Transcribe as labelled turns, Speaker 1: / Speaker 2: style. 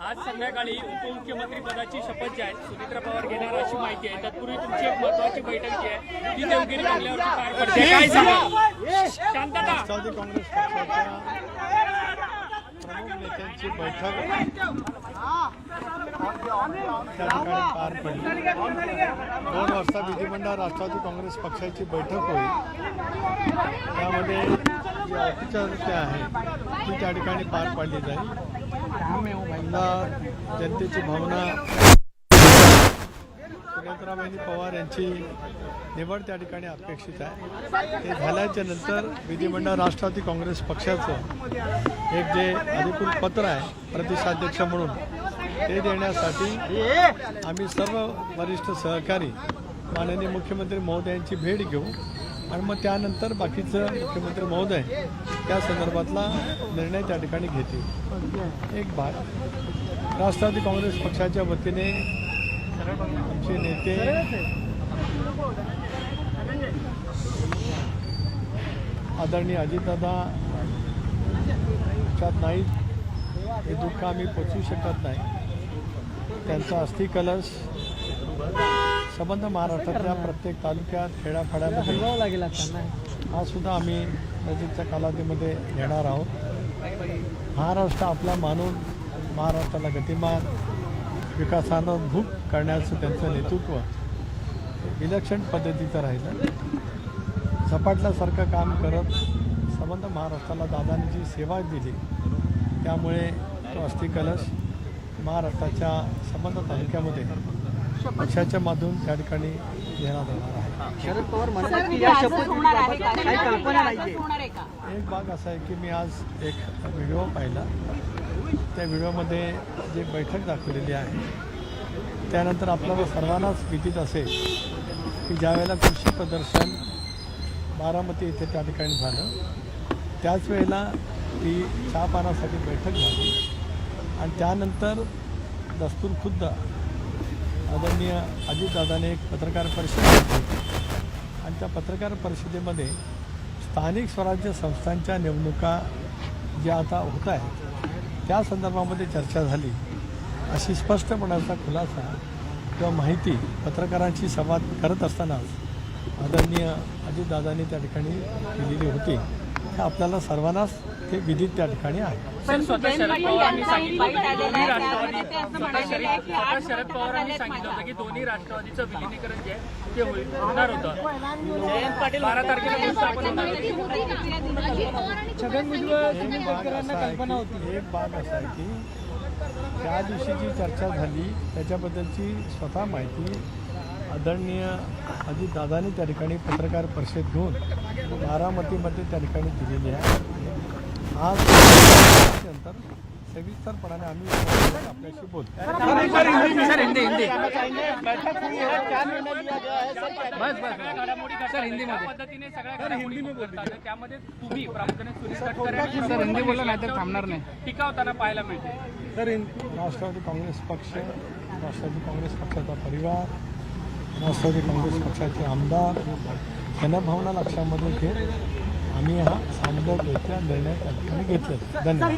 Speaker 1: आज संध्याकाळी उपमुख्यमंत्री पदाची शपथ जी आहे सुनेत्रा पवार घेणार अशी माहिती आहे। तत्पूर्वी तुमची एक महत्त्वाची बैठक जी आहे ती देवगिरी बंगल्यावरती पार पडते, काय सांगाल? शांतता।
Speaker 2: राष्ट्रवादी काँग्रेस पक्षाच्या प्रमुख नेत्यांची बैठक त्या ठिकाणी पार पडली। 2 वाजता विधिमंडळ राष्ट्रवादी काँग्रेस पक्षाची बैठक होईल। त्यामध्ये जी औपचारिकता आहे ती त्या ठिकाणी पार पाडली जाईल। जनतेची भावना सुनेत्राबाई पवार यांची निवड त्या ठिकाणी अपेक्षित आहे। ते झाल्याच्या नंतर विधिमंडळ राष्ट्रवादी काँग्रेस पक्षाचं एक जे अधिकृत पत्र आहे प्रदेशाध्यक्ष म्हणून ते देण्यासाठी आम्ही सर्व वरिष्ठ सहकारी माननीय मुख्यमंत्री महोदयांची भेट घेऊ आणि मग त्यानंतर बाकीचं मुख्यमंत्री महोदय त्या संदर्भातला निर्णय त्या ठिकाणी घेतील। एक भाग राष्ट्रवादी काँग्रेस पक्षाच्या वतीने आमचे नेते आदरणीय अजितदादा लक्षात नाहीत, हे दुःख आम्ही पोचवू शकत नाही। त्यांचा अस्थिकलश संबंध महाराष्ट्रातल्या प्रत्येक तालुक्यात खेड्यापाड्यामध्ये हा सुद्धा आम्ही नजीकच्या कालावधीमध्ये घेणार आहोत। महाराष्ट्र आपला मानून महाराष्ट्राला गतिमान विकासानं भूक करण्याचं त्यांचं नेतृत्व विलक्षण पद्धतीचं राहिलं। झपाटल्यासारखं काम करत संबंध महाराष्ट्राला दादांनी जी सेवा दिली त्यामुळे तो अस्थिकलश महाराष्ट्राच्या संबंध तालुक्यामध्ये पक्षाच्या माध्यमातून त्या ठिकाणी घेण्यात येणार आहे।
Speaker 3: शरद पवार म्हणतात की या शपथविधीबाबत काही कल्पना नाहीये।
Speaker 2: एक भाग असा आहे की मी आज एक व्हिडिओ पाहिला, त्या व्हिडिओमध्ये जी बैठक दाखवलेली आहे त्यानंतर आपल्याला सर्वांनाच भीतीच असेल की ज्यावेळेला कृषी प्रदर्शन बारामती इथे त्या ठिकाणी झालं त्याच वेळेला ती चहापानासाठी बैठक झाली आणि त्यानंतर दस्तूर खुद्द आदरणीय अजितदादाने एक पत्रकार परिषद घेतली आणि त्या पत्रकार परिषदेमध्ये स्थानिक स्वराज्य संस्थांच्या निवडणुका ज्या आता होत आहेत त्या संदर्भामध्ये चर्चा झाली अशी स्पष्टपणाचा खुलासा किंवा माहिती पत्रकारांशी संवाद करत असतानाच आदरणीय अजितदादांनी त्या ठिकाणी दिलेली होती। हे आपल्याला सर्वांनाच ते विदित त्या ठिकाणी आहे।
Speaker 1: स्वतः शरद पवारांनी सांगितलं की दोन्ही राष्ट्रवादीचं विलिनीकरण जे आहे ते होणार होतं। 12 तारखेला
Speaker 2: एक बाब असा आहे की त्या दिवशी जी चर्चा झाली त्याच्याबद्दलची स्वतः माहिती आदरणीय अजितदादांनी त्या ठिकाणी पत्रकार परिषद घेऊन बारामतीमध्ये त्या ठिकाणी दिलेली आहे। आज नंतर सविस्तरपणाने आम्ही आपल्याशी बोलतो।
Speaker 1: पद्धतीने सगळ्या हिंदी बोलतात त्यामध्ये तुम्ही प्रामुख्याने सुनील तटकरे हिंदी बोलला नाही तर थांबणार नाही टिकावताना पाहायला मिळते।
Speaker 2: राष्ट्रवादी काँग्रेस पक्ष, राष्ट्रवादी काँग्रेस पक्षाचा परिवार, राष्ट्रवादी काँग्रेस पक्षाचे आमदार यांना भावना लक्षामध्ये घेत आम्ही हा सामोपचाराचा निर्णय त्या ठिकाणी घेतला। धन्यवाद।